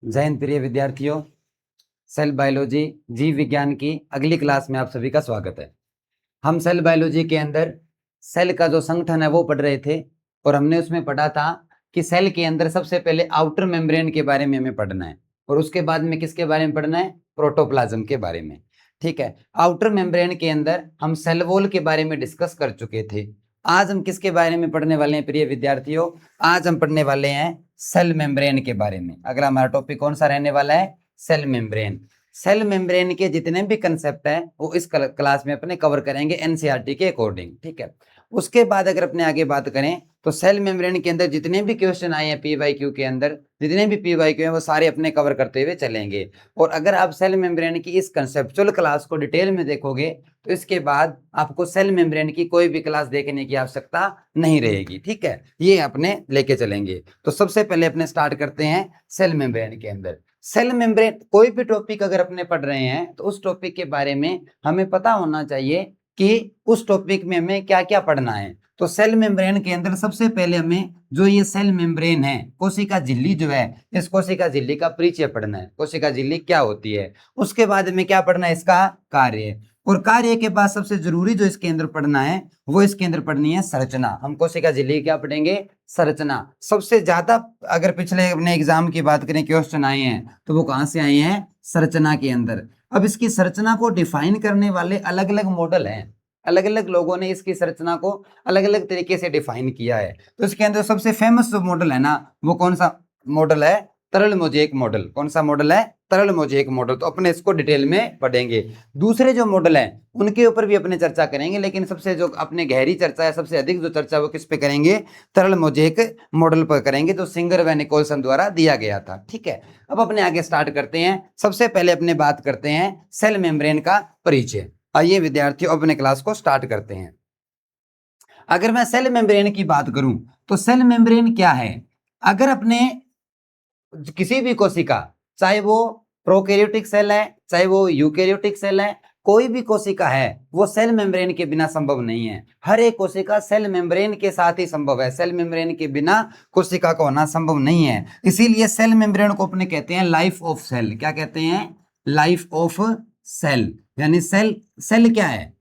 जय हिंद प्रिय विद्यार्थियों। सेल बायोलॉजी जीव विज्ञान की अगली क्लास में आप सभी का स्वागत है। हम सेल बायोलॉजी के अंदर सेल का जो संगठन है वो पढ़ रहे थे और हमने उसमें पढ़ा था कि सेल के अंदर सबसे पहले आउटर मेम्ब्रेन के बारे में हमें पढ़ना है और उसके बाद में किसके बारे में पढ़ना है, प्रोटोप्लाज्म के बारे में। ठीक है, आउटर मेम्ब्रेन के अंदर हम सेल वॉल के बारे में डिस्कस कर चुके थे। आज हम किसके बारे में पढ़ने वाले हैं प्रिय विद्यार्थियों? आज हम पढ़ने वाले हैं सेल मेम्ब्रेन के बारे में। अगला हमारा टॉपिक कौन सा रहने वाला है? Cell membrane. सेल मेम्ब्रेन के जितने भी कंसेप्ट हैं वो इस क्लास में अपने कवर करेंगे एनसीईआरटी के अकॉर्डिंग। ठीक है, उसके बाद अगर अपने आगे बात करें तो सेल मेम्ब्रेन के अंदर जितने भी क्वेश्चन आए हैं पीवाईक्यू के अंदर, जितने भी पीवाईक्यू हैं वो सारे अपने कवर करते हुए चलेंगे। और अगर आप सेल मेम्ब्रेन की इस कंसेप्चुअल क्लास को डिटेल में देखोगे तो इसके बाद आपको सेल मेम्ब्रेन की कोई भी क्लास देखने की आवश्यकता नहीं रहेगी। ठीक है, ये अपने लेके चलेंगे। तो सबसे पहले अपने स्टार्ट करते हैं सेल मेम्ब्रेन के अंदर। सेल मेम्ब्रेन, कोई भी टॉपिक अगर अपने पढ़ रहे हैं तो उस टॉपिक के बारे में हमें पता होना चाहिए कि उस टॉपिक में हमें क्या क्या पढ़ना है। तो सेल मेम्ब्रेन के अंदर सबसे पहले हमें जो ये सेल मेम्ब्रेन है, कोशिका झिल्ली जो है, इस कोशिका झिल्ली का परिचय पढ़ना है। कोशिका झिल्ली क्या होती है, उसके बाद में क्या पढ़ना है, इसका कार्य। और कार्य के बाद सबसे जरूरी जो इसके अंदर पढ़ना है वो इसके अंदर पढ़नी है संरचना। हम कोशिका झिल्ली क्या पढ़ेंगे? संरचना। सबसे ज्यादा अगर पिछले अपने एग्जाम की बात करें क्वेश्चन आए हैं तो वो कहां से आए हैं? संरचना के अंदर। अब इसकी संरचना को डिफाइन करने वाले अलग अलग मॉडल हैं, अलग अलग लोगों ने इसकी संरचना को अलग अलग तरीके से डिफाइन किया है। तो इसके अंदर सबसे फेमस जो मॉडल है ना वो कौन सा मॉडल है? तरल मोज़ेक मॉडल। कौन सा मॉडल है? तरल मोज़ेक मॉडल। तो अपने इसको डिटेल में पढ़ेंगे। दूसरे जो मॉडल हैं उनके ऊपर भी अपने चर्चा करेंगे, लेकिन सबसे जो अपने गहरी चर्चा है, सबसे अधिक जो चर्चा वो किस पे करेंगे? तरल मोज़ेक मॉडल पर करेंगे, जो सिंगर व निकोलसन द्वारा दिया गया था। ठीक है, अब अपने आगे स्टार्ट करते हैं। सबसे पहले अपने बात करते हैं सेल मेम्ब्रेन का परिचय। आइए विद्यार्थियों अपने क्लास को स्टार्ट करते हैं। अगर मैं सेल मेम्ब्रेन की बात करूं तो सेल मेम्ब्रेन क्या है? अगर अपने किसी भी कोशिका, चाहे वो प्रोकैरियोटिक सेल है चाहे वो यूकैरियोटिक सेल है, कोई भी कोशिका है वो सेल मेम्ब्रेन के बिना संभव नहीं है। हर एक कोशिका सेल मेम्ब्रेन के साथ ही संभव है। सेल मेम्ब्रेन के बिना कोशिका का होना संभव नहीं है। इसीलिए सेल मेम्ब्रेन को अपने कहते हैं लाइफ ऑफ सेल। क्या कहते हैं? Life of cell. यानी सेल, सेल क्या है?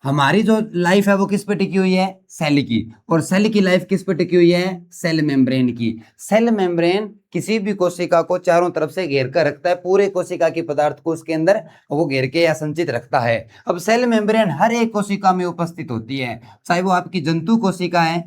हमारी जो लाइफ है वो किस पे टिकी हुई है? सेल की। और सेल की लाइफ किस पे टिकी हुई है? सेल मेम्ब्रेन की। सेल मेम्ब्रेन किसी भी कोशिका को चारों तरफ से घेर कर रखता है, पूरे कोशिका की पदार्थ को उसके अंदर वो घेर के या संचित रखता है। अब सेल मेम्ब्रेन हर एक कोशिका में उपस्थित होती है, चाहे वो आपकी जंतु कोशिका है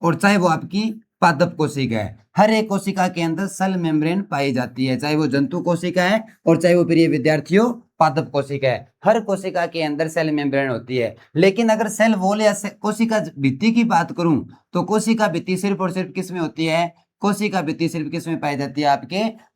और चाहे वो आपकी पादप कोशिका है। हर एक कोशिका के अंदर सेल मेम्ब्रेन पाई जाती है, चाहे वो जंतु कोशिका है और चाहे वो प्रिय विद्यार्थियों पादप कोशिका है। हर कोशिका के अंदर सेल मेम्ब्रेन होती है। लेकिन अगर सेल वॉल या कोशिका भित्ति की बात करूं तो कोशिका भित्ति सिर्फ और सिर्फ किस में होती है? कोशिका भित्ति सिर्फ किस में पाई जाती है?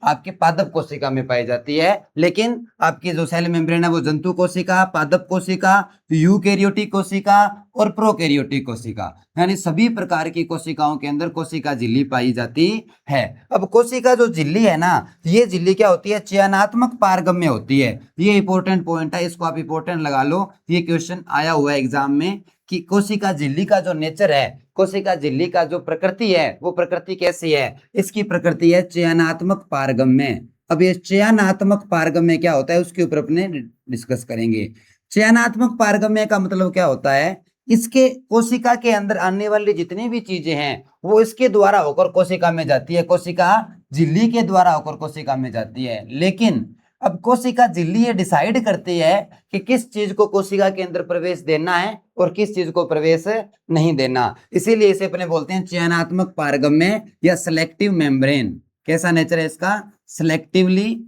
आपके पादप कोशिका में पाई जाती है। लेकिन आपकी जो सेल मेम्ब्रेन है वो जंतु कोशिका, पादप कोशिका, यूकैरियोटिक कोशिका और प्रोकैरियोटिक कोशिका, यानी सभी प्रकार की कोशिकाओं के अंदर कोशिका झिल्ली पाई जाती है। अब कोशिका जो झिल्ली है ना, ये झिल्ली क्या होती है? चयनात्मक पारगम्य होती है। ये इंपॉर्टेंट पॉइंट है, इसको आप इंपॉर्टेंट लगा लो। ये क्वेश्चन आया हुआ है एग्जाम में कि कोशिका झिल्ली का जो नेचर है, कोशिका झिल्ली का जो प्रकृति है वो प्रकृति कैसी है? इसकी प्रकृति है चयनात्मक पारगम्य। अब ये चयनात्मक पारगम्य क्या होता है उसके ऊपर अपने डिस्कस करेंगे। चयनात्मक पारगम्य का मतलब क्या होता है? इसके कोशिका के अंदर आने वाली जितनी भी चीजें हैं वो इसके द्वारा होकर कोशिका में जाती है, कोशिका झिल्ली के द्वारा होकर कोशिका में जाती है। लेकिन अब कोशिका झिल्ली ये डिसाइड करती है कि किस चीज को कोशिका के अंदर प्रवेश देना है और किस चीज को प्रवेश नहीं देना। इसीलिए इसे अपने बोलते हैं चयनात्मक पारगम्य या सिलेक्टिव मेम्ब्रेन। कैसा नेचर है इसका? सिलेक्टिवली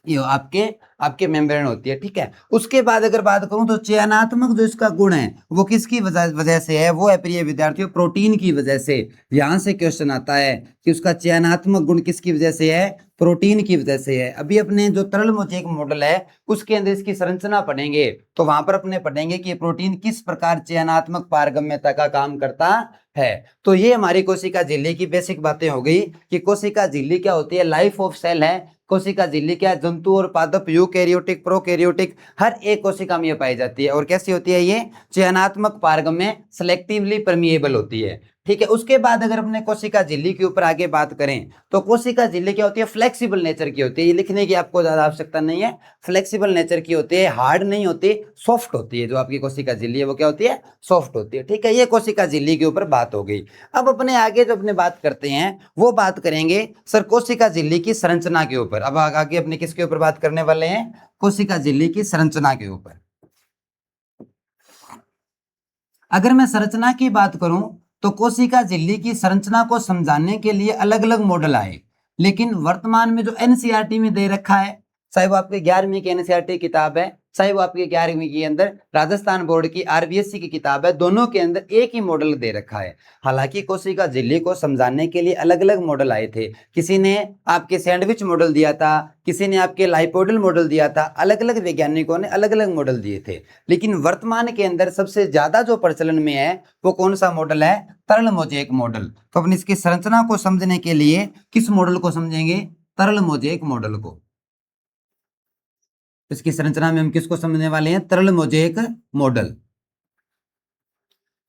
ये आपके मेम्ब्रेन होती है। ठीक है, उसके बाद अगर बात करूं तो चयनात्मक जो इसका गुण है वो किसकी वजह से है? वो है प्रिय विद्यार्थियों प्रोटीन की वजह से। यहां से क्वेश्चन आता है कि उसका चयनात्मक गुण किसकी वजह से है? प्रोटीन की वजह से है। अभी अपने जो तरल मोज़ेक मॉडल है उसके अंदर इसकी संरचना पढ़ेंगे तो वहां पर अपने पढ़ेंगे कि प्रोटीन किस प्रकार चयनात्मक पारगम्यता का काम करता है। तो ये हमारी कोशिका झिल्ली की बेसिक बातें हो गई कि कोशिका झिल्ली क्या होती है? लाइफ ऑफ सेल है। कोशिका झिल्ली क्या? जंतु और पादप, यूकैरियोटिक, प्रोकैरियोटिक, हर एक कोशिका में पाई जाती है। और कैसी होती है ये? चयनात्मक पारगम्य, सिलेक्टिवली परमिएबल होती है। ठीक है। उसके बाद अगर अपने कोशिका झिल्ली के ऊपर आगे बात करें तो कोशिका झिल्ली क्या होती है, फ्लेक्सिबल नेचर की होती है। ये लिखने की आपको ज्यादा आवश्यकता नहीं है, फ्लेक्सिबल नेचर की होती है, हार्ड नहीं होती, सॉफ्ट होती है। जो आपकी कोशिका झिल्ली है वो क्या होती है, सॉफ्ट होती है। ठीक है, ये कोशिका झिल्ली के ऊपर बात हो गई। अब अपने आगे जो अपने बात करते हैं वो बात करेंगे सर कोशिका झिल्ली की संरचना के ऊपर। अब आगे अपने किसके ऊपर बात करने वाले हैं, कोशिका झिल्ली की संरचना के ऊपर। अगर मैं संरचना की बात करूं तो कोशिका झिल्ली की संरचना को समझाने के लिए अलग अलग मॉडल आए, लेकिन वर्तमान में जो एनसीईआरटी में दे रखा है, चाहे वो आपके 11वीं की एनसीईआरटी किताब है, चाहे वो आपके 11वीं के अंदर राजस्थान बोर्ड की आरबीएससी की किताब है, दोनों के अंदर एक ही मॉडल दे रखा है। हालांकि कोशिका झिल्ली को समझाने के लिए अलग अलग मॉडल आए थे। किसी ने आपके सैंडविच मॉडल दिया था, किसी ने आपके लाइपोडल मॉडल दिया था, अलग अलग वैज्ञानिकों ने अलग अलग मॉडल दिए थे। लेकिन वर्तमान के अंदर सबसे ज्यादा जो प्रचलन में है वो कौन सा मॉडल है, तरल मोज़ेक मॉडल। तो अपन इसकी संरचना को समझने के लिए किस मॉडल को समझेंगे, तरल मोज़ेक मॉडल को। इसकी संरचना में हम किसको समझने वाले हैं, तरल मोज़ेक मॉडल।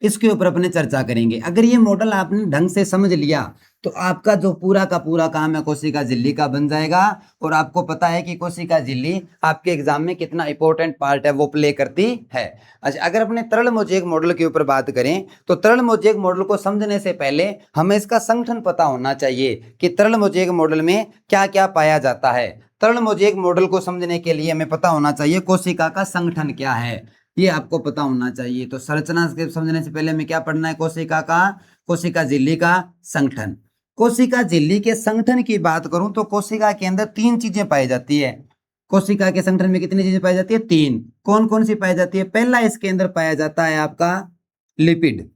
इसके ऊपर अपने चर्चा करेंगे। अगर ये मॉडल आपने ढंग से समझ लिया तो आपका जो पूरा का पूरा काम है कोशिका झिल्ली का बन जाएगा। और आपको पता है कि कोशिका झिल्ली आपके एग्जाम में कितना इंपॉर्टेंट पार्ट है वो प्ले करती है। अच्छा, अगर अपने तरल मोज़ेक मॉडल के ऊपर बात करें तो तरल मोज़ेक मॉडल को समझने से पहले हमें इसका संगठन पता होना चाहिए कि तरल मोज़ेक मॉडल में क्या क्या पाया जाता है। तरल मोज़ेक मॉडल को समझने के लिए हमें पता होना चाहिए कोशिका का संगठन क्या है, ये आपको पता होना चाहिए। तो संरचना के समझने से पहले हमें क्या पढ़ना है, कोशिका का, कोशिका झिल्ली का संगठन। कोशिका झिल्ली के संगठन की बात करूं तो कोशिका के अंदर तीन चीजें पाई जाती है। कोशिका के संगठन में कितनी चीजें पाई जाती है, तीन। कौन कौन सी पाई जाती है, पहला इसके अंदर पाया जाता है आपका लिपिड।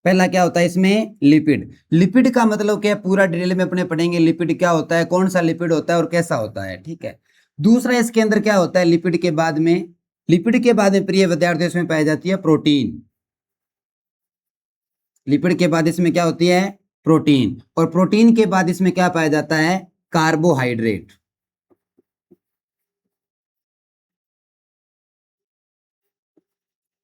पहला क्या होता है इसमें, लिपिड। लिपिड का मतलब क्या है, पूरा डिटेल में अपने पढ़ेंगे लिपिड क्या होता है, कौन सा लिपिड होता है और कैसा होता है। ठीक है। दूसरा इसके अंदर क्या होता है, लिपिड के बाद में, लिपिड के बाद में प्रिय विद्यार्थियों इसमें पाई जाती है प्रोटीन। लिपिड के बाद इसमें क्या होती है, प्रोटीन। और प्रोटीन के बाद इसमें क्या पाया जाता है, कार्बोहाइड्रेट।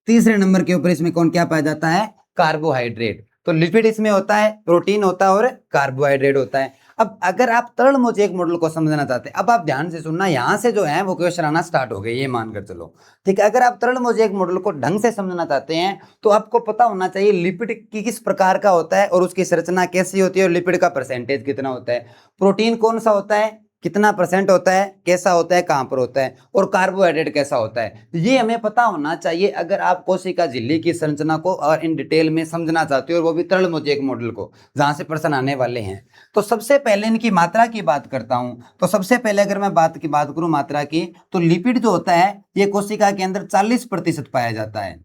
तीसरे नंबर के ऊपर इसमें कौन क्या पाया जाता है, कार्बोहाइड्रेट। तो लिपिड इसमें होता है, प्रोटीन होता है और कार्बोहाइड्रेट होता है। अब अगर आप तरल मोज़ेक मॉडल को समझना चाहते हैं, अब आप ध्यान से सुनना, यहां से जो है वो क्वेश्चन आना स्टार्ट हो गए, ये मानकर चलो। ठीक है, अगर आप तरल मोज़ेक मॉडल को ढंग से समझना चाहते हैं तो आपको पता होना चाहिए लिपिड की किस प्रकार का होता है और उसकी संरचना कैसी होती है और लिपिड का परसेंटेज कितना होता है, प्रोटीन कौन सा होता है, कितना परसेंट होता है, कैसा होता है, कहां पर होता है, और कार्बोहाइड्रेट कैसा होता है। ये हमें पता होना चाहिए अगर आप कोशिका झिल्ली की संरचना को और इन डिटेल में समझना चाहते हो, और वो भी तरल मोज़ेक मॉडल को जहां से प्रश्न आने वाले हैं। तो सबसे पहले इनकी मात्रा की बात करता हूं। तो सबसे पहले अगर मैं बात करूं मात्रा की, तो लिपिड जो होता है ये कोशिका के अंदर 40% पाया जाता है।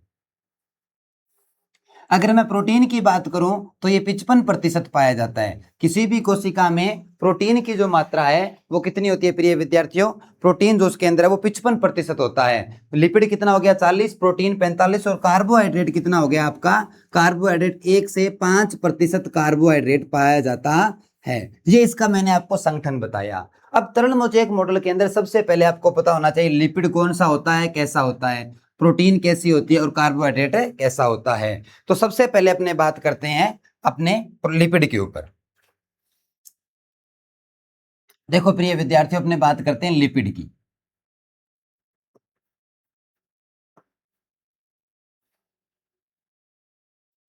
अगर मैं प्रोटीन की बात करूं तो ये 55% पाया जाता है। किसी भी कोशिका में प्रोटीन की जो मात्रा है वो कितनी होती है प्रिय विद्यार्थियों, प्रोटीन जो उसके अंदर है वो 55% होता है। लिपिड कितना हो गया 40, प्रोटीन 45, और कार्बोहाइड्रेट कितना हो गया आपका, कार्बोहाइड्रेट 1 से 5% कार्बोहाइड्रेट पाया जाता है। ये इसका मैंने आपको संगठन बताया। अब तरल मोज़ेक मॉडल के अंदर सबसे पहले आपको पता होना चाहिए लिपिड कौन सा होता है, कैसा होता है, प्रोटीन कैसी होती है और कार्बोहाइड्रेट कैसा होता है। तो सबसे पहले अपने बात करते हैं अपने लिपिड के ऊपर। देखो प्रिय विद्यार्थियों, अपने बात करते हैं लिपिड की।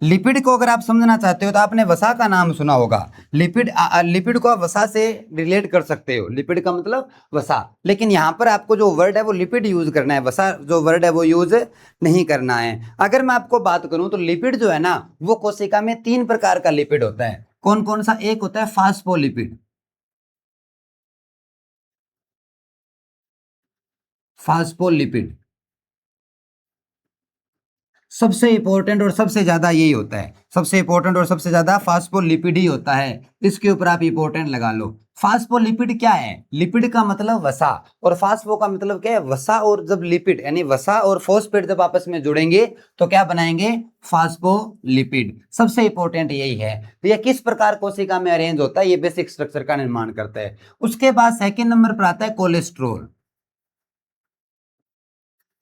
लिपिड को अगर आप समझना चाहते हो तो आपने वसा का नाम सुना होगा। लिपिड लिपिड को आप वसा से रिलेट कर सकते हो, लिपिड का मतलब वसा। लेकिन यहां पर आपको जो वर्ड है वो लिपिड यूज करना है, वसा जो वर्ड है वो यूज नहीं करना है। अगर मैं आपको बात करूं तो लिपिड जो है ना वो कोशिका में 3 प्रकार का लिपिड होता है। कौन कौन सा, एक होता है फास्फोलिपिड, फास्फोलिपिड सबसे इंपॉर्टेंट और सबसे ज्यादा यही होता है, सबसे इंपॉर्टेंट और सबसे ज्यादा फास्फोलिपिड ही होता है। इसके ऊपर आप इंपॉर्टेंट लगा लो। फास्फोलिपिड क्या है, लिपिड का मतलब वसा, और फास्फो का मतलब क्या है, वसा, और जब लिपिड यानी वसा और फॉस्फेट जब आपस में जुड़ेंगे तो क्या बनाएंगे, फास्फोलिपिड। सबसे इंपॉर्टेंट यही है। तो यह किस प्रकार कोशिका में अरेंज होता है, ये बेसिक स्ट्रक्चर का निर्माण करता है। उसके बाद सेकेंड नंबर पर आता है कोलेस्ट्रोल।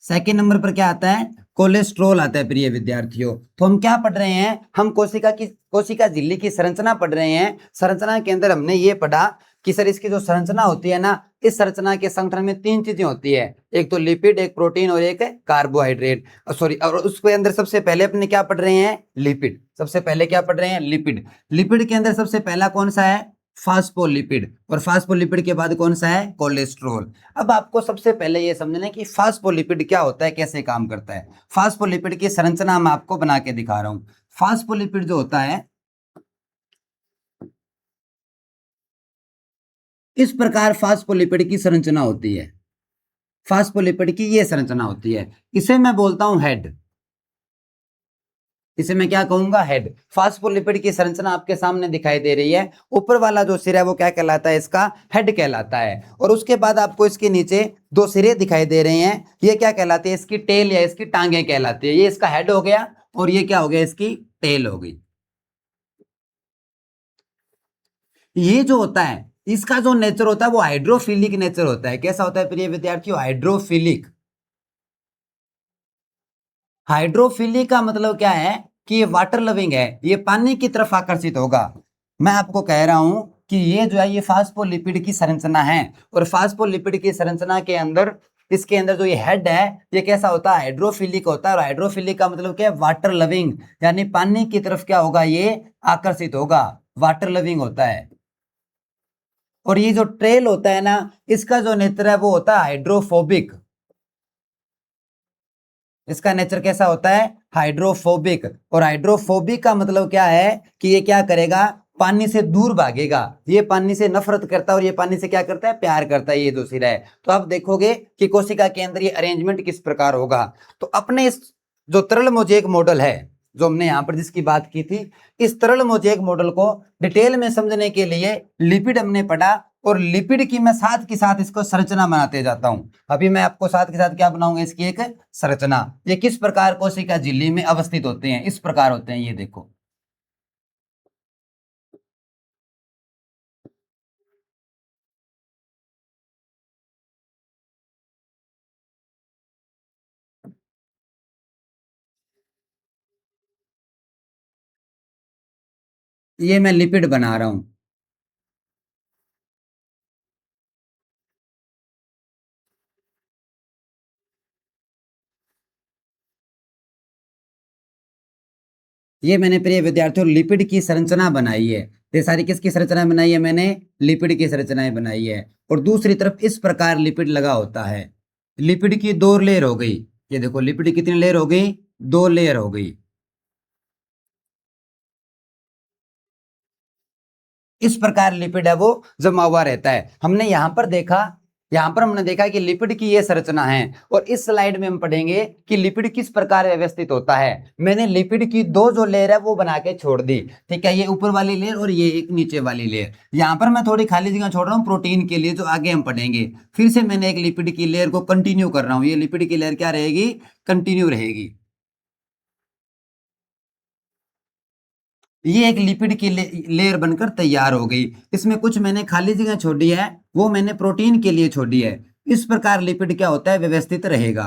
सेकंड नंबर पर क्या आता है, कोलेस्ट्रॉल आता है प्रिय विद्यार्थियों। तो हम क्या पढ़ रहे हैं, हम कोशिका झिल्ली की संरचना पढ़ रहे हैं। संरचना के अंदर हमने ये पढ़ा कि सर इसकी जो संरचना होती है ना, इस संरचना के संगठन में तीन चीजें होती है, एक तो लिपिड, एक प्रोटीन और एक कार्बोहाइड्रेट, सॉरी। और उसके अंदर सबसे पहले अपने क्या पढ़ रहे हैं, लिपिड। सबसे पहले क्या पढ़ रहे हैं, लिपिड। लिपिड के अंदर सबसे पहला कौन सा है, फास्फोलिपिड। और फास्फोलिपिड के बाद कौन सा है, कोलेस्ट्रॉल। अब आपको सबसे पहले ये समझना है कि फास्फोलिपिड क्या होता है, कैसे काम करता है। फास्फोलिपिड की संरचना मैं आपको बना के दिखा रहा हूं। फास्फोलिपिड जो होता है, इस प्रकार फास्फोलिपिड की संरचना होती है। फास्फोलिपिड की ये संरचना होती है, इसे मैं बोलता हूं हेड। इसे मैं क्या कहूंगा, हेड। फास्फोलिपिड की संरचना आपके सामने दिखाई दे रही है। ऊपर वाला जो सिरा है वो क्या कहलाता है, इसका हेड कहलाता है। और उसके बाद आपको इसके नीचे दो सिरे दिखाई दे रहे हैं, ये क्या कहलाती है, इसकी टेल या इसकी टांगे कहलाती है। ये इसका हेड हो गया और ये क्या हो गया, इसकी टेल हो गई। ये जो होता है, इसका जो नेचर होता है वो हाइड्रोफिलिक नेचर होता है। कैसा होता है प्रिय विद्यार्थियों, हाइड्रोफिलिक। हाइड्रोफिलिक का मतलब क्या है कि ये वाटर लविंग है, ये पानी की तरफ आकर्षित होगा। मैं आपको कह रहा हूं कि ये जो है ये फास्फोलिपिड की संरचना है। और फास्फोलिपिड की संरचना के अंदर, इसके अंदर जो ये हेड है, ये कैसा होता है, हाइड्रोफिलिक होता है। और हाइड्रोफिलिक का मतलब क्या है, वाटर लविंग, यानी पानी की तरफ क्या होगा, ये आकर्षित होगा, वाटर लविंग होता है। और ये जो ट्रेल होता है ना, इसका जो नेचर है वो होता है हाइड्रोफोबिक। इसका नेचर कैसा होता है, हाइड्रोफोबिक। और हाइड्रोफोबिक का मतलब क्या है कि ये क्या करेगा, पानी से दूर भागेगा। ये पानी से नफरत करता है और ये पानी से क्या करता है, प्यार करता है। ये जो सिरा है, तो आप देखोगे कि कोशिका के अंदर ये अरेंजमेंट किस प्रकार होगा। तो अपने इस जो तरल मोजेक मॉडल है, जो हमने यहाँ पर जिसकी बात की थी, इस तरल मोजेक मॉडल को डिटेल में समझने के लिए लिपिड हमने पढ़ा। और लिपिड की मैं साथ के साथ इसको संरचना बनाते जाता हूं। अभी मैं आपको साथ के साथ क्या बनाऊंगा, इसकी एक संरचना। ये किस प्रकार कोशिका झिल्ली में अवस्थित होते हैं, इस प्रकार होते हैं, ये देखो। ये मैं लिपिड बना रहा हूं। ये मैंने प्रिय विद्यार्थियों लिपिड की संरचना बनाई है। ये सारी किसकी संरचना बनाई है, मैंने लिपिड की संरचनाएं बनाई है। और दूसरी तरफ इस प्रकार लिपिड लगा होता है। लिपिड की दो लेयर हो गई। ये देखो लिपिड की कितनी लेयर हो गई, दो लेयर हो गई। इस प्रकार लिपिड है वो जमा हुआ रहता है। हमने यहां पर देखा, यहां पर हमने देखा कि लिपिड की ये संरचना है। और इस स्लाइड में हम पढ़ेंगे कि लिपिड किस प्रकार व्यवस्थित होता है। मैंने लिपिड की दो जो लेयर है वो बना के छोड़ दी, ठीक है, ये ऊपर वाली लेयर और ये एक नीचे वाली लेयर। यहां पर मैं थोड़ी खाली जगह छोड़ रहा हूँ प्रोटीन के लिए, जो आगे हम पढ़ेंगे। फिर से मैंने एक लिपिड की लेयर को कंटिन्यू कर रहा हूँ। ये लिपिड की लेयर क्या रहेगी, कंटिन्यू रहेगी। ये एक लिपिड की लेयर बनकर तैयार हो गई। इसमें कुछ मैंने खाली जगह छोड़ी है, वो मैंने प्रोटीन के लिए छोड़ी है। इस प्रकार लिपिड क्या होता है, व्यवस्थित रहेगा।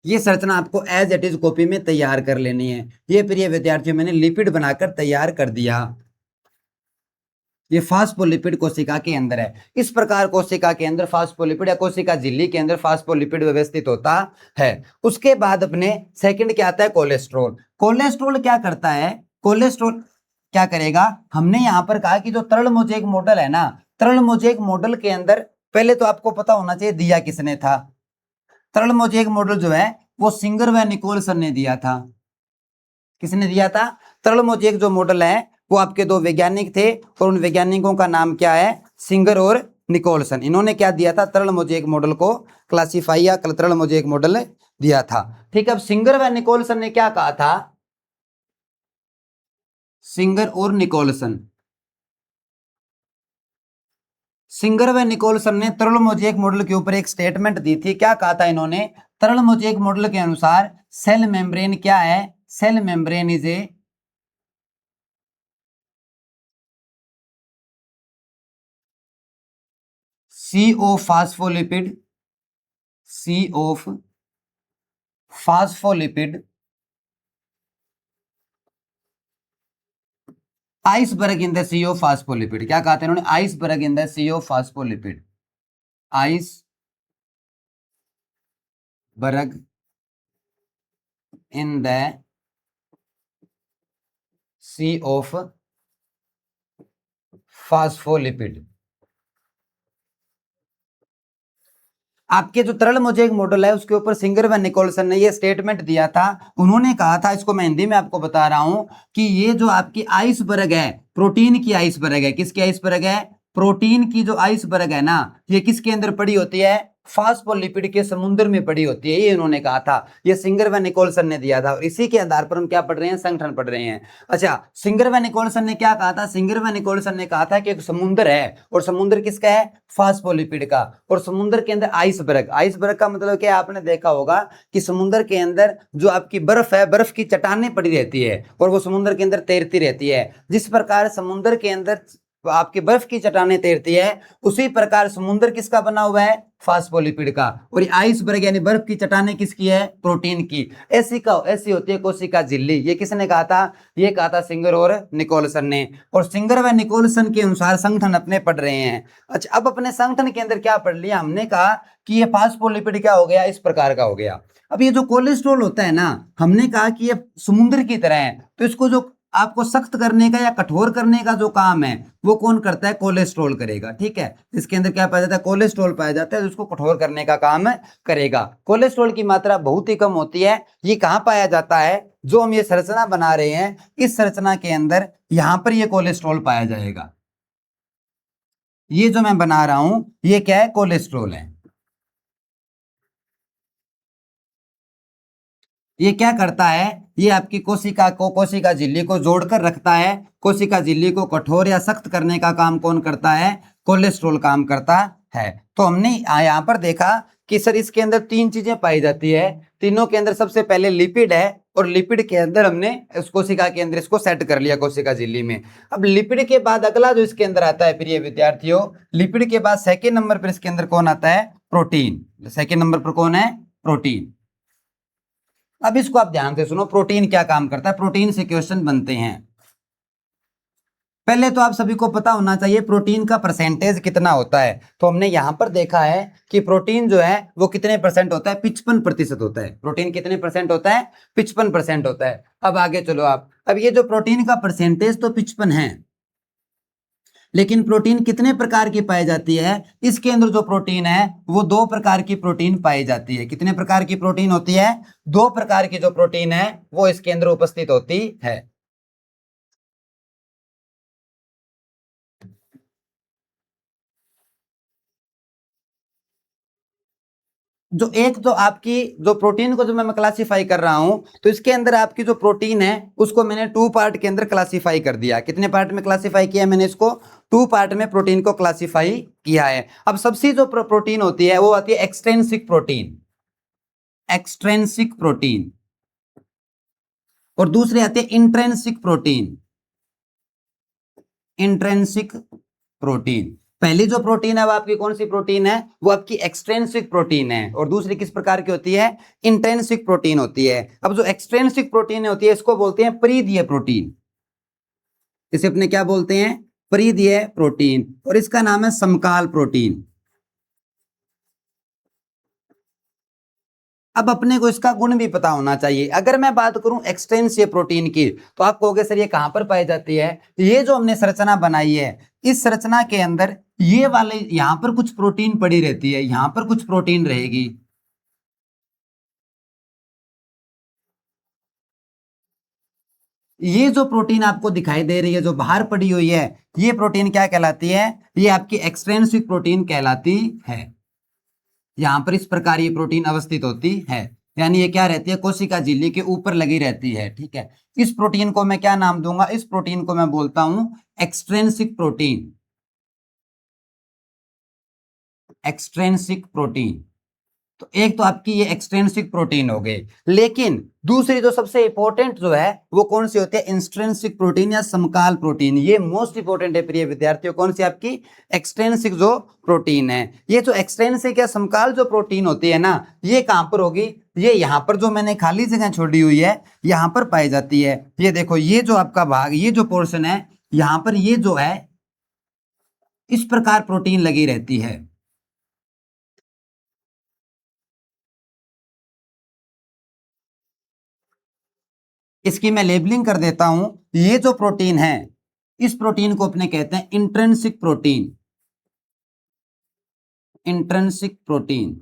ये संरचना आपको एज इट इज कॉपी में तैयार कर लेनी है। ये प्रिय विद्यार्थियों मैंने लिपिड बनाकर तैयार कर दिया। ये फास्फोलिपिड कोशिका के अंदर है। इस प्रकार कोशिका के अंदर फास्फोलिपिड या कोशिका झिल्ली के अंदर फास्फोलिपिड व्यवस्थित होता है। उसके बाद अपने सेकंड क्या आता है, कोलेस्ट्रॉल। कोलेस्ट्रॉल क्या करता है, कोलेस्ट्रॉल क्या करेगा, हमने यहां पर कहा कि जो तरल मोजेक मॉडल है ना, तरल मोजेक मॉडल के अंदर पहले तो आपको पता होना चाहिए दिया किसने था। तरल मोजेक मॉडल जो है वो सिंगर व निकोलसन ने दिया था। किसने दिया था, तरल मोजेक जो मॉडल है वो आपके दो वैज्ञानिक थे। और उन वैज्ञानिकों का नाम क्या है, सिंगर और निकोलसन। इन्होंने क्या दिया था, तरल मोजेक मॉडल को क्लासिफाई या तरल मोजेक मॉडल दिया था। ठीक है, अब सिंगर व निकोलसन ने क्या कहा था, सिंगर और निकोलसन, सिंगर व निकोलसन ने तरल मोजेक मॉडल के ऊपर एक स्टेटमेंट दी थी। क्या कहा था इन्होंने, तरल मोजेक मॉडल के अनुसार सेल मेम्ब्रेन क्या है, cell membrane is a CO phospholipid sea of phospholipid iceberg in the sea of phospholipid. क्या कहते हैं उन्होंने? Iceberg in the sea of phospholipid. Iceberg in the sea of phospholipid. आपके जो तरल मोजेक मॉडल है उसके ऊपर सिंगर व निकोलसन ने ये स्टेटमेंट दिया था। उन्होंने कहा था, इसको मैं हिंदी में आपको बता रहा हूं, कि ये जो आपकी आइसबर्ग है, प्रोटीन की आइसबर्ग है। किसकी आइसबर्ग है? प्रोटीन की जो आइसबर्ग है ना, ये किसके अंदर पड़ी होती है? फास्फोलिपिड के समुद्र में पड़ी होती है। ये उन्होंने कहा था, ये सिंगर व निकोलसन ने दिया था, और इसी के आधार पर हम क्या पढ़ रहे हैं? संगठन पढ़ रहे हैं। अच्छा, सिंगर व निकोलसन ने क्या कहा था? सिंगर व निकोलसन ने कहा था कि एक समुद्र है, और समुद्र किसका है? फास्फोलिपिड का। और समुद्र के अंदर आइसबर्ग, आइसबर्ग का मतलब क्या? आपने देखा होगा कि समुद्र के अंदर जो आपकी बर्फ है, बर्फ की चट्टानें पड़ी रहती है, और वो समुद्र के अंदर तैरती रहती है। जिस प्रकार समुद्र के अंदर आपकी बर्फ की चट्टानें तैरती है, उसी प्रकार समुद्र किसका बना हुआ है? फास्फोलिपिड का। और ये आइसबर्ग यानी बर्फ की चट्टानें किसकी है? प्रोटीन की। ऐसी होती है कोशिका झिल्ली। ये किसने कहा था? ये कहा था सिंगर और निकोलसन ने। और सिंगर व निकोलसन के अनुसार संगठन अपने पढ़ रहे हैं। अच्छा, अब अपने संगठन के अंदर क्या पढ़ लिया हमने? कहा कि ये फास्फोलिपिड क्या हो गया? इस प्रकार का हो गया। अब ये जो कोलेस्ट्रॉल होता है ना, हमने कहा कि ये समुद्र की तरह है, तो इसको जो आपको सख्त करने का या कठोर करने का जो काम है, वो कौन करता है? कोलेस्ट्रॉल करेगा। ठीक है, इसके अंदर क्या पाया जाता है? कोलेस्ट्रॉल पाया जाता है, उसको कठोर करने का काम करेगा। कोलेस्ट्रॉल की मात्रा बहुत ही कम होती है। ये कहाँ पाया जाता है? जो हम ये संरचना बना रहे हैं, इस संरचना के अंदर यहां पर ये कोलेस्ट्रॉल पाया जाएगा। ये जो मैं बना रहा हूं, ये क्या है? कोलेस्ट्रॉल है। ये क्या करता है? ये आपकी कोशिका झिल्ली को जोड़कर रखता है। कोशिका झिल्ली को कठोर या सख्त करने का काम कौन करता है? कोलेस्ट्रॉल काम करता है। तो हमने यहाँ पर देखा कि सर इसके अंदर तीन चीजें पाई जाती है। तीनों के अंदर सबसे पहले लिपिड है, और लिपिड के अंदर हमने इस कोशिका के अंदर इसको सेट कर लिया कोशिका झिल्ली में। अब लिपिड के बाद अगला जो इसके अंदर आता है प्रिय विद्यार्थियों, लिपिड के बाद सेकेंड नंबर पर इसके अंदर कौन आता है? प्रोटीन। सेकेंड नंबर पर कौन है? प्रोटीन। अब इसको आप ध्यान से सुनो, प्रोटीन क्या काम करता है? प्रोटीन से क्वेश्चन बनते हैं। पहले तो आप सभी को पता होना चाहिए प्रोटीन का परसेंटेज कितना होता है। तो हमने यहां पर देखा है कि प्रोटीन जो है वो कितने परसेंट होता है? 55% होता है। प्रोटीन कितने परसेंट होता है? 55% होता है। अब आगे चलो आप, अब ये जो प्रोटीन का परसेंटेज तो 55 है, लेकिन प्रोटीन कितने प्रकार की पाई जाती है? इसके अंदर जो प्रोटीन है वो दो प्रकार की प्रोटीन पाई जाती है। कितने प्रकार की प्रोटीन होती है? दो प्रकार की जो प्रोटीन है वो इसके अंदर उपस्थित होती है। जो एक तो आपकी जो प्रोटीन को जो मैं क्लासिफाई कर रहा हूं, तो इसके अंदर आपकी जो प्रोटीन है उसको मैंने टू पार्ट के अंदर क्लासिफाई कर दिया। कितने पार्ट में क्लासिफाई किया मैंने इसको? टू पार्ट में प्रोटीन को क्लासिफाई किया है। अब सबसे जो प्रोटीन होती है वो आती है एक्सट्रेंसिक प्रोटीन, एक्सट्रेंसिक प्रोटीन, और दूसरी आती है इंट्रेंसिक प्रोटीन, इंट्रेंसिक प्रोटीन। पहली जो प्रोटीन है वो आपकी कौन सी प्रोटीन है? वो आपकी एक्सट्रेंसिक प्रोटीन है। और दूसरी किस प्रकार की होती है? इंट्रेंसिक प्रोटीन होती है। अब जो एक्सट्रेंसिक प्रोटीन होती है इसको बोलते हैं परिधीय प्रोटीन। इसे अपने क्या बोलते हैं? परिधीय प्रोटीन। और इसका नाम है समकाल प्रोटीन। अब अपने को इसका गुण भी पता होना चाहिए। अगर मैं बात करूं एक्सटेंसिव प्रोटीन की, तो आप कहोगे सर ये कहां पर पाई जाती है? ये जो हमने संरचना बनाई है, इस संरचना के अंदर ये वाले यहां पर कुछ प्रोटीन पड़ी रहती है, यहां पर कुछ प्रोटीन रहेगी। ये जो प्रोटीन आपको दिखाई दे रही है जो बाहर पड़ी हुई है, ये प्रोटीन क्या कहलाती है? ये आपकी एक्सट्रेंसिक प्रोटीन कहलाती है। यहां पर इस प्रकार ये प्रोटीन अवस्थित होती है, यानी ये क्या रहती है? कोशिका झिल्ली के ऊपर लगी रहती है। ठीक है, इस प्रोटीन को मैं क्या नाम दूंगा? इस प्रोटीन को मैं बोलता हूं एक्सट्रेंसिक प्रोटीन, एक्सट्रेंसिक प्रोटीन। तो एक तो आपकी ये एक्सट्रिंसिक प्रोटीन हो गई, लेकिन दूसरी जो सबसे इंपॉर्टेंट जो है वो कौन सी होती है, इंस्ट्रिंसिक प्रोटीन या समकाल प्रोटीन। ये मोस्ट इंपॉर्टेंट है प्रिय विद्यार्थियों, कौन सी आपकी एक्सट्रिंसिक जो प्रोटीन है। ये जो एक्सट्रिंसिक या समकाल जो प्रोटीन होती है ना, ये कहां पर होगी, ये यहां पर जो मैंने खाली जगह छोड़ी हुई है यहां पर पाई जाती है। ये देखो, ये जो आपका भाग, ये जो पोर्शन है यहां पर, ये जो है इस प्रकार प्रोटीन लगी रहती है। इसकी मैं लेबलिंग कर देता हूं। ये जो प्रोटीन है, इस प्रोटीन को अपने कहते हैं इंट्रिंसिक प्रोटीन, इंट्रिंसिक प्रोटीन।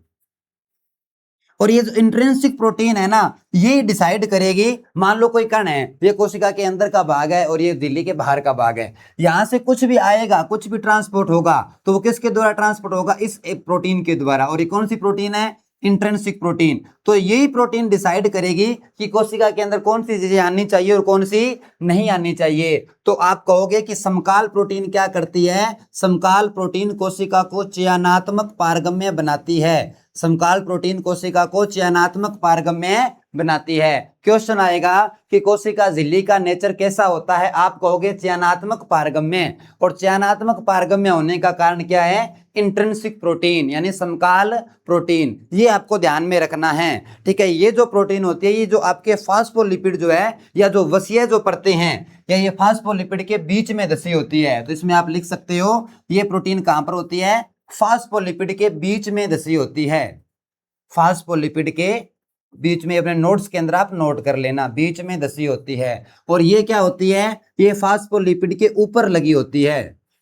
और ये जो इंट्रिंसिक प्रोटीन है ना, ये डिसाइड करेगी, मान लो कोई कण है, ये कोशिका के अंदर का भाग है और ये झिल्ली के बाहर का भाग है, यहां से कुछ भी आएगा, कुछ भी ट्रांसपोर्ट होगा तो वो किसके द्वारा ट्रांसपोर्ट होगा, इस प्रोटीन के द्वारा। और ये कौन सी प्रोटीन है, इंट्रिंसिक प्रोटीन। तो यही प्रोटीन डिसाइड करेगी कि कोशिका के अंदर कौन सी चीजें आनी चाहिए और कौन सी नहीं आनी चाहिए। तो आप कहोगे कि समकाल प्रोटीन क्या करती है, समकाल प्रोटीन कोशिका को चयनात्मक पारगम्य बनाती है, समकाल प्रोटीन कोशिका को चयनात्मक पारगम्य बनाती है। क्वेश्चन आएगा कि कोशिका झिल्ली का नेचर कैसा होता है, आप कहोगे चयनात्मक पारगम्य। और चयनात्मक पारगम्य होने का कारण क्या है, इंट्रिंसिक प्रोटीन यानी समकाल प्रोटीन। ये आपको ध्यान में रखना है, ठीक है। ये जो प्रोटीन होती है, ये जो आपके फास्फोलिपिड जो है या जो वसीय जो परतें हैं, या ये फास्फोलिपिड के बीच में धसी होती है। तो इसमें आप लिख सकते हो ये प्रोटीन कहां पर होती है, फास्फोलिपिड के बीच में धसी होती है, फास्फोलिपिड के बीच में। अपने नोट्स के अंदर आप नोट कर लेना, बीच में धसी होती है। और ये क्या होती है, ये फास्फोलिपिड के ऊपर लगी होती है।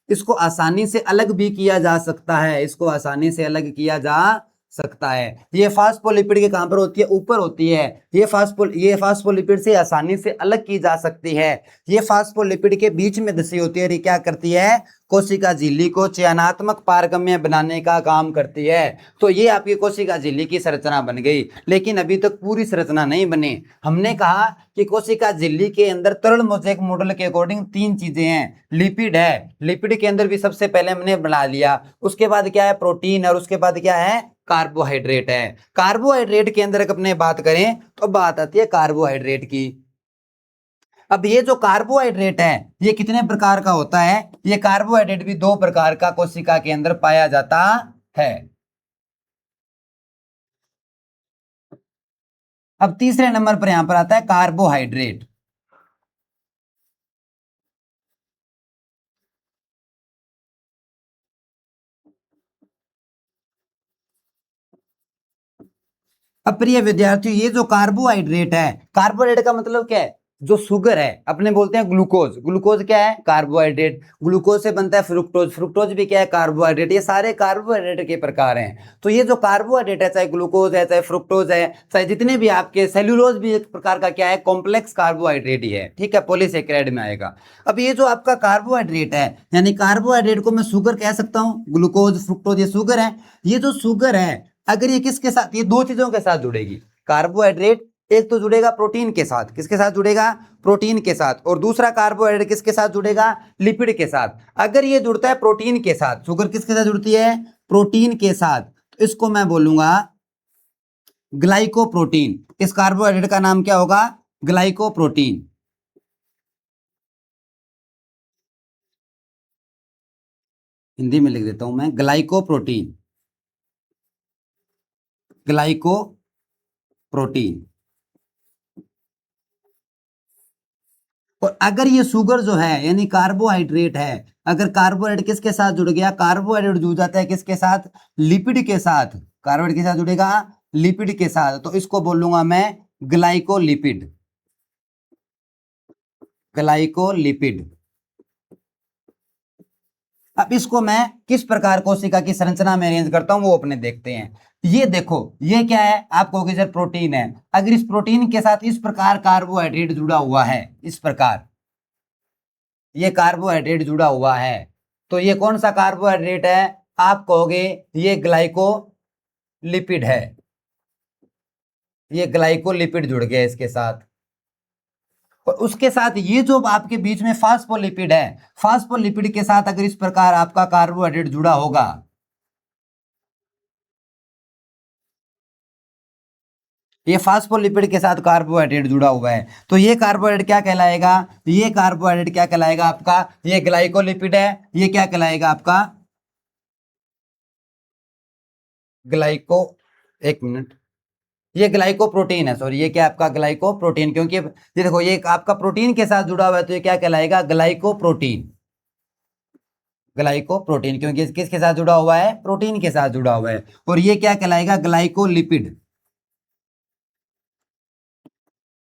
इसको आसानी से अलग भी किया जा सकता है, इसको आसानी से अलग किया जा सकता है। ये फास्फोलिपिड के कहां पर होती है, ऊपर होती है। ये फास्फोलिपिड से आसानी से अलग की जा सकती है। ये फास्फोलिपिड के बीच में धसी होती है। ये क्या करती है, कोशिका झिल्ली को चयनात्मक पारगम्य बनाने का काम करती है। तो ये आपकी कोशिका झिल्ली की संरचना बन गई, लेकिन अभी तक पूरी संरचना नहीं बनी। हमने कहा कि कोशिका झिल्ली के अंदर तरल मोज़ेक मॉडल के अकॉर्डिंग तीन चीजें हैं। लिपिड है, लिपिड के अंदर भी सबसे पहले हमने बना लिया। उसके बाद क्या है, प्रोटीन, और उसके बाद क्या है, कार्बोहाइड्रेट है। कार्बोहाइड्रेट के अंदर अपने बात करें तो बात आती है कार्बोहाइड्रेट की। अब ये जो कार्बोहाइड्रेट है ये कितने प्रकार का होता है, ये कार्बोहाइड्रेट भी दो प्रकार का कोशिका के अंदर पाया जाता है। अब तीसरे नंबर पर यहां पर आता है कार्बोहाइड्रेट। अब प्रिय विद्यार्थियों, ये जो कार्बोहाइड्रेट है, कार्बोहाइड्रेट का मतलब क्या है, जो शुगर है, अपने बोलते हैं ग्लूकोज, ग्लूकोज क्या है, कार्बोहाइड्रेट। ग्लूकोज से बनता है फ्रुक्टोज, फ्रुक्टोज भी क्या है, कार्बोहाइड्रेट। ये सारे कार्बोहाइड्रेट के प्रकार हैं। तो ये जो कार्बोहाइड्रेट है, चाहे ग्लूकोज है, चाहे फ्रुक्टोज है, चाहे जितने भी आपके, सेल्यूलोज भी एक प्रकार का क्या है, कॉम्प्लेक्स कार्बोहाइड्रेट ही है, ठीक है, पॉलीसेकेराइड में आएगा। अब ये जो आपका कार्बोहाइड्रेट है, यानी कार्बोहाइड्रेट को मैं शुगर कह सकता हूँ, ग्लूकोज फ्रुक्टोज ये शुगर है। ये जो शुगर है, अगर ये किसके साथ, ये दो चीजों के साथ जुड़ेगी, कार्बोहाइड्रेट एक तो जुड़ेगा प्रोटीन के साथ, किसके साथ जुड़ेगा, प्रोटीन के साथ। और दूसरा कार्बोहाइड्रेट किसके साथ जुड़ेगा, लिपिड के साथ। अगर ये जुड़ता है प्रोटीन के साथ, शुगर किसके साथ जुड़ती है, प्रोटीन के साथ, तो इसको मैं बोलूंगा ग्लाइकोप्रोटीन। इस कार्बोहाइड्रेट का नाम क्या होगा, ग्लाइकोप्रोटीन। हिंदी में लिख देता हूं मैं, ग्लाइकोप्रोटीन, ग्लाइकोप्रोटीन। और अगर ये शुगर जो है यानी कार्बोहाइड्रेट है, अगर कार्बोहाइड्रेट किसके साथ जुड़ गया, कार्बोहाइड्रेट जुड़ जाता है किसके साथ, लिपिड के साथ। कार्बोहाइड्रेट के साथ जुड़ेगा, लिपिड के साथ, तो इसको बोलूंगा मैं ग्लाइकोलिपिड, ग्लाइकोलिपिड। अब इसको मैं किस प्रकार कोशिका की संरचना में अरेंज करता हूं वो अपने देखते हैं। ये देखो, ये क्या है, आप कहोगे सर प्रोटीन है। अगर इस प्रोटीन के साथ इस प्रकार कार्बोहाइड्रेट जुड़ा हुआ है, इस प्रकार ये कार्बोहाइड्रेट जुड़ा हुआ है, तो ये कौन सा कार्बोहाइड्रेट है, आप कहोगे ये ग्लाइकोलिपिड है। ये ग्लाइकोलिपिड जुड़ गया इसके साथ। और उसके साथ ये जो आपके बीच में फास्फोलिपिड है, फास्फोलिपिड के साथ अगर इस प्रकार आपका कार्बोहाइड्रेट जुड़ा होगा, ये फास्फोलिपिड के साथ कार्बोहाइड्रेट जुड़ा हुआ है, तो ये कार्बोहाइड्रेट क्या कहलाएगा, ये कार्बोहाइड्रेट क्या कहलाएगा आपका, ये ग्लाइकोलिपिड है, ये क्या कहलाएगा आपका ग्लाइको, एक मिनट, ये ग्लाइकोप्रोटीन है, सॉरी, ये क्या आपका ग्लाइकोप्रोटीन, क्योंकि ये देखो ये आपका प्रोटीन के साथ जुड़ा हुआ है, तो ये क्या कहलाएगा ग्लाइकोप्रोटीन, ग्लाइकोप्रोटीन, क्योंकि किसके साथ जुड़ा हुआ है, प्रोटीन के साथ जुड़ा हुआ है। और ये क्या कहलाएगा ग्लाइकोलिपिड,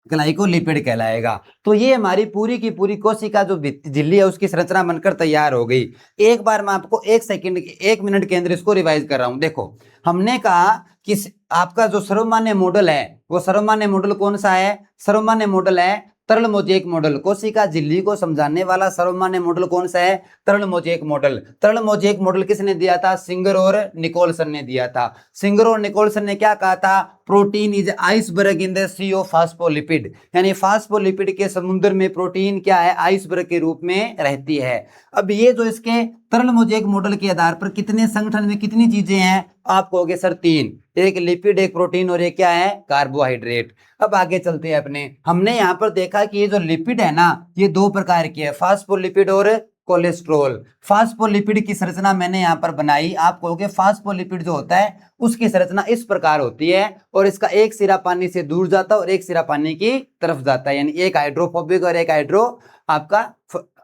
ग्लाइकोलिपिड कहलाएगा। तो ये हमारी पूरी की पूरी कोशिका जो झिल्ली है उसकी संरचना बनकर तैयार हो गई। एक बार मैं आपको 1 मिनट के अंदर इसको रिवाइज कर रहा हूं। देखो, हमने कहा कि आपका जो सर्वमान्य मॉडल है वो सर्वमान्य मॉडल कौन सा है, सर्वमान्य मॉडल है तरल मोजेक मॉडल। कोशिका झिल्ली को समझाने वाला सर्वमान्य मॉडल कौन सा है, तरल मोजेक मॉडल। तरल मोजेक मॉडल किसने दिया था, सिंगर और निकोलसन ने दिया था। सिंगर और निकोलसन ने क्या कहा था, protein is iceberg in the sea of phospholipid, यानी फास्फोलिपिड के समुद्र में प्रोटीन क्या है, आइसबर्ग के रूप में रहती है। अब ये जो इसके तरल मोजेक मॉडल के आधार पर कितने संगठन में कितनी चीजें हैं, आप कहोगे सर 3, एक लिपिड, एक प्रोटीन और एक क्या है, कार्बोहाइड्रेट। अब आगे चलते हैं अपने, हमने यहाँ पर देखा कि ये जो लिपिड है ना ये 2 प्रकार की है, फास्फोलिपिड और कोलेस्ट्रॉल। फास्फोलिपिड की संरचना मैंने यहाँ पर बनाई, आप कहोगे फास्फोलिपिड जो होता है उसकी संरचना इस प्रकार होती है, और इसका एक सिरा पानी से दूर जाता है और एक सिरा पानी की तरफ जाता है, यानी एक हाइड्रोफोबिक और एक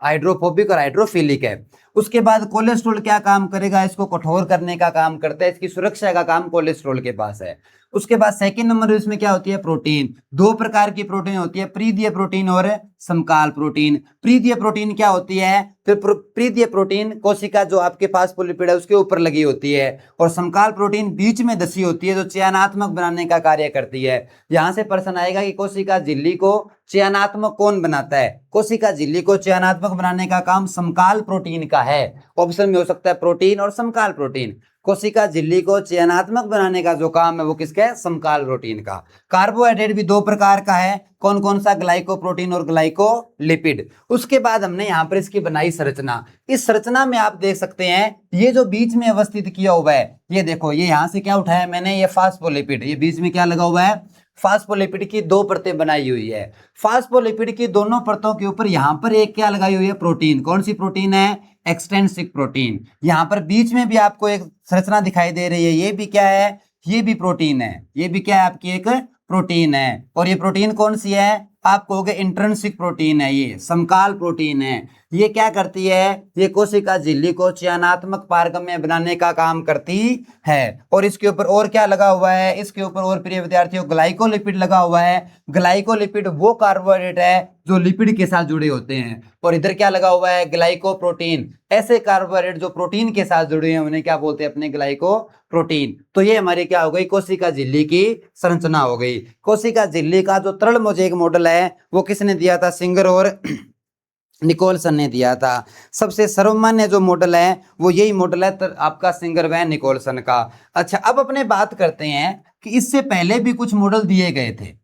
हाइड्रोफोबिक और हाइड्रोफिलिक है। उसके बाद कोलेस्ट्रॉल क्या काम करेगा, इसको कठोर करने का काम करता है, इसकी सुरक्षा का काम कोलेस्ट्रॉल के पास है। उसके बाद सेकंड नंबर इसमें क्या होती है, प्रोटीन। 2 प्रकार की प्रोटीन होती है, प्रीदीय प्रोटीन और समकाल प्रोटीन। प्रीदीय प्रोटीन क्या होती है, फिर प्रीदीय प्रोटीन कोशिका जो आपके फास्फोलिपिड है उसके ऊपर लगी होती है, और समकाल प्रोटीन बीच में धसी होती है जो चयनात्मक बनाने का कार्य करती है। यहां से प्रश्न आएगा कि कोशिका झिल्ली को चयनात्मक कौन बनाता है, कोशिका झिल्ली को चयनात्मक बनाने का काम समकाल प्रोटीन का है। ऑप्शन में हो सकता है प्रोटीन और समकाल प्रोटीन। कोशिका झिल्ली को चयनात्मक बनाने का जो काम है वो किसका है, समकाल प्रोटीन का। कार्बोहाइड्रेट भी 2 प्रकार का है, कौन कौन सा, ग्लाइकोप्रोटीन और ग्लाइकोलिपिड। उसके बाद हमने यहाँ पर इसकी बनाई संरचना। इस संरचना में आप देख सकते हैं ये जो बीच में अवस्थित किया हुआ है, ये देखो, ये यहाँ से क्या उठाया मैंने, ये फास्फोलिपिड, ये बीच में क्या लगा हुआ है, फास्फोलिपिड की 2 परतें बनाई हुई है। फास्फोलिपिड की दोनों परतों के ऊपर यहाँ पर एक क्या लगाई हुई है, प्रोटीन। कौन सी प्रोटीन है, एक्सटेंसिक प्रोटीन। यहाँ पर बीच में भी आपको एक संरचना दिखाई दे रही है, ये भी क्या है, ये भी प्रोटीन है, ये भी क्या है आपकी एक प्रोटीन है। और ये प्रोटीन कौन सी है, आप कहोगे इंट्रिंसिक प्रोटीन है, ये समकाल प्रोटीन है। ये क्या करती है, ये कोशिका झिल्ली को चयनात्मक पारगम्य बनाने का काम करती है। और इसके ऊपर और क्या लगा हुआ है, इसके ऊपर और प्रिय विद्यार्थियों ग्लाइकोलिपिड लगा हुआ है। ग्लाइकोलिपिड वो कार्बोहाइड्रेट है जो लिपिड के साथ जुड़े होते हैं। और इधर क्या लगा हुआ है, ग्लाइकोप्रोटीन। ऐसे कार्बोहाइड्रेट जो प्रोटीन के साथ जुड़े हैं उन्हें क्या बोलते हैं, अपने ग्लाइकोप्रोटीन। तो ये हमारी क्या हो गई, कोशिका झिल्ली की संरचना हो गई। कोशिका झिल्ली का जो तरल मोजेक मॉडल है वो किसने दिया था, सिंगर और निकोलसन ने दिया था। सबसे सर्वमान्य जो मॉडल है वो यही मॉडल है आपका सिंगर व निकोलसन का। अच्छा, अब अपने बात करते हैं कि इससे पहले भी कुछ मॉडल दिए गए थे।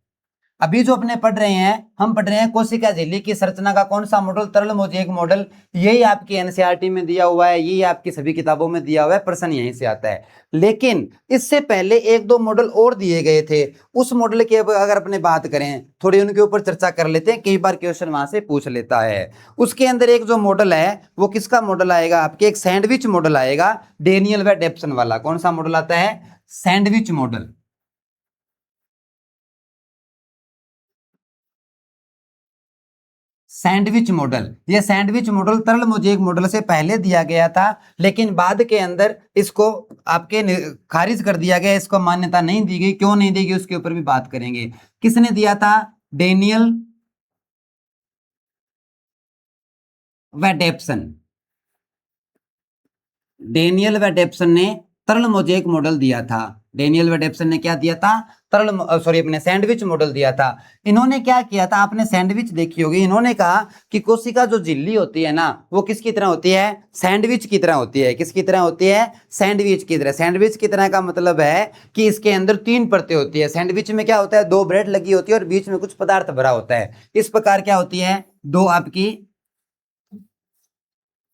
अभी जो अपने पढ़ रहे हैं, हम पढ़ रहे हैं कोशिका झिल्ली की संरचना का कौन सा मॉडल, तरल मोजेक मॉडल। यही आपकी एनसीईआरटी में दिया हुआ है, यही आपकी सभी किताबों में दिया हुआ है, प्रश्न यहीं से आता है। लेकिन इससे पहले 1-2 मॉडल और दिए गए थे। उस मॉडल की अगर अपने बात करें, थोड़ी उनके ऊपर चर्चा कर लेते हैं, कई बार क्वेश्चन वहां से पूछ लेता है। उसके अंदर एक जो मॉडल है वो किसका मॉडल आएगा, आपके एक सैंडविच मॉडल आएगा, डेनियल व डेप्सन वाला। कौन सा मॉडल आता है, सैंडविच मॉडल। सैंडविच मॉडल, ये सैंडविच मॉडल तरल मोजेक मॉडल से पहले दिया गया था, लेकिन बाद के अंदर इसको आपके खारिज कर दिया गया, इसको मान्यता नहीं दी गई। क्यों नहीं दी गई उसके ऊपर भी बात करेंगे। किसने दिया था, डेनियल व डेप्सन। डेनियल व डेप्सन ने तरल मोजेक मॉडल दिया था। डेनियल व डेप्सन ने क्या दिया था, अपने सैंडविच मॉडल दिया था। इन्होंने क्या किया था, आपने सैंडविच देखी होगी। इन्होंने कहा कि कोशिका जो झिल्ली होती है ना वो किसकी तरह होती है, सैंडविच की तरह होती है। किसकी तरह होती है, सैंडविच की तरह। सैंडविच की तरह का मतलब है कि इसके अंदर 3 परतें होती है। सैंडविच में क्या होता है, 2 ब्रेड लगी होती है और बीच में कुछ पदार्थ भरा होता है। इस प्रकार क्या होती है, 2 आपकी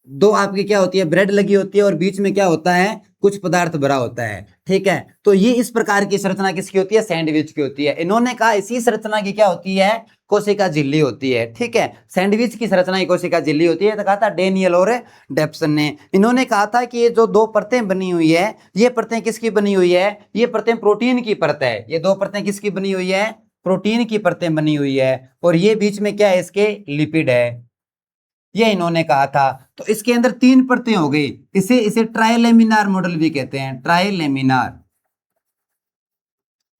दो आपकी क्या होती है, ब्रेड लगी होती है और बीच में क्या होता है, कुछ पदार्थ भरा होता है, ठीक है। तो ये इस प्रकार की संरचना किसकी होती है, सैंडविच की होती है। इन्होंने कहा इसी संरचना की क्या होती है, कोशिका झिल्ली होती है, ठीक है। सैंडविच की संरचना की कोशिका झिल्ली होती है, तो कहा था डेनियल और डेप्सन ने। इन्होंने कहा था कि ये जो दो परतें बनी हुई है, ये परतें किसकी बनी हुई है, ये परतें प्रोटीन की परत है। ये दो परतें किसकी बनी हुई है, प्रोटीन की परतें बनी हुई है। और ये बीच में क्या है, इसके लिपिड है, ये इन्होंने कहा था। तो इसके अंदर तीन परतें हो गई, इसे इसे ट्राइलेमिनार मॉडल भी कहते हैं, ट्राइलेमिनार,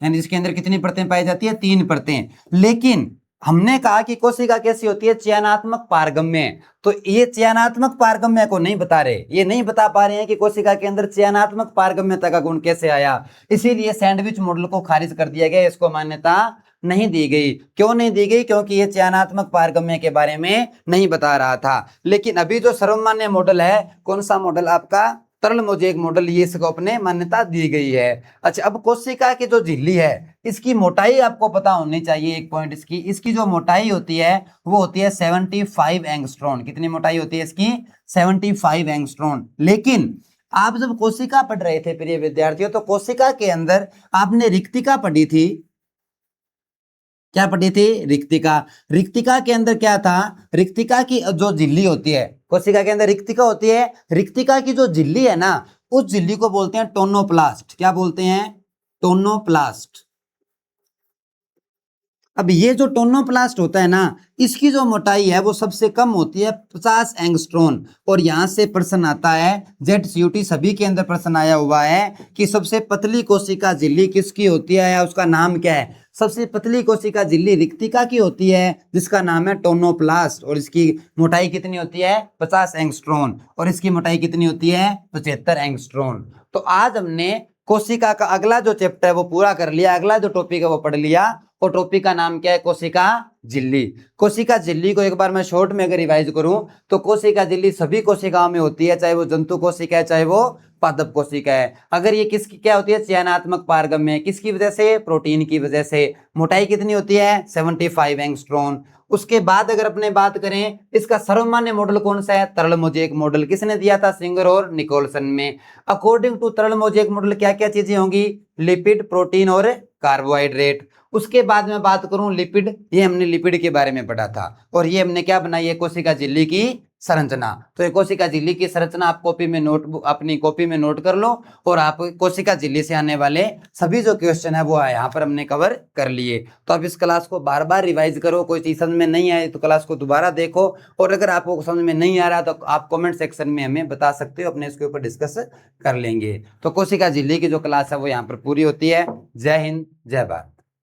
यानी इसके अंदर कितनी परतें पाई जाती है, तीन परतें। लेकिन हमने कहा कि कोशिका कैसी होती है, चयनात्मक पारगम्य। तो ये चयनात्मक पारगम्य को नहीं बता रहे, ये नहीं बता पा रहे हैं कि कोशिका के अंदर चयनात्मक पारगम्यता का गुण कैसे आया। इसीलिए सैंडविच मॉडल को खारिज कर दिया गया, इसको मान्यता नहीं दी गई। क्यों नहीं दी गई, क्योंकि ये चयनात्मक पारगम्य के बारे में नहीं बता रहा था। लेकिन अभी जो सर्वमान्य मॉडल है, कौन सा मॉडल आपका, तरल मोज़ेक मॉडल, ये इसको अपने मान्यता दी गई है। अच्छा, अब कोशिका की जो झिल्ली है, इसकी मोटाई आपको पता होनी चाहिए। एक पॉइंट इसकी जो मोटाई होती है वो होती है 75 एंगस्ट्रॉन। कितनी मोटाई होती है इसकी, 75 एंगस्ट्रॉन। लेकिन आप जब कोशिका पढ़ रहे थे प्रिय विद्यार्थियों, तो कोशिका के अंदर आपने रिक्तिका पढ़ी थी, क्या पढ़ी थी, रिक्तिका। रिक्तिका के अंदर क्या था, रिक्तिका की जो झिल्ली होती है, कोशिका के अंदर रिक्तिका होती है, रिक्तिका की जो झिल्ली है ना, उस झिल्ली को बोलते हैं टोनोप्लास्ट। क्या बोलते हैं, टोनोप्लास्ट। अब ये जो टोनोप्लास्ट होता है ना, इसकी जो मोटाई है वो सबसे कम होती है 50 एंगस्ट्रॉन। और यहां से प्रश्न आता है, ZCUT सभी के अंदर प्रश्न आया हुआ है कि सबसे पतली कोशिका झिल्ली किसकी होती है, या उसका नाम क्या है। सबसे पतली कोशिका झिल्ली रिक्तिका की होती है, जिसका नाम है टोनोप्लास्ट, और इसकी मोटाई कितनी होती है, 50 एंगस्ट्रॉन। और इसकी मोटाई कितनी होती है, 75 एंगस्ट्रॉन। तो आज हमने कोशिका का अगला जो चैप्टर है वो पूरा कर लिया, अगला जो टॉपिक है वो पढ़ लिया। और टॉपिक का नाम क्या है, कोशिका झिल्ली। कोशिका झिल्ली को एक बार मैं शॉर्ट में अगर रिवाइज करूं, तो कोशिका झिल्ली सभी कोशिकाओं में होती है, चाहे वो जंतु कोशिका है चाहे वो पादप कोशिका है। अगर ये किसकी क्या होती है, चयनात्मक पारगम्य, किसकी वजह से, प्रोटीन की वजह से। मोटाई कितनी होती है, 75 एंगस्ट्रॉन। उसके बाद अगर अपने बात करें, इसका सर्वमान्य मॉडल कौन सा है, तरल मोज़ेक मॉडल। किसने दिया था, सिंगर और निकोलसन में। अकॉर्डिंग टू तरल मोज़ेक मॉडल क्या क्या चीजें होंगी, लिपिड, प्रोटीन और कार्बोहाइड्रेट। उसके बाद में बात करूं लिपिड, ये हमने लिपिड के बारे में पढ़ा था। और ये हमने क्या बनाई है, कोशिका झिल्ली की संरचना। तो ये कोशिका झिल्ली की संरचना आप कॉपी में नोटबुक अपनी कॉपी में नोट कर लो। और आप कोशिका झिल्ली से आने वाले सभी जो क्वेश्चन है वो यहाँ पर हमने कवर कर लिए। तो आप इस क्लास को बार बार रिवाइज करो, कोई चीज समझ में नहीं आए तो क्लास को दोबारा देखो। और अगर आपको समझ में नहीं आ रहा तो आप कमेंट सेक्शन में हमें बता सकते हो, अपने इसके ऊपर डिस्कस कर लेंगे। तो कोशिका झिल्ली की जो क्लास है वो यहाँ पर पूरी होती है। जय हिंद, जय भारत।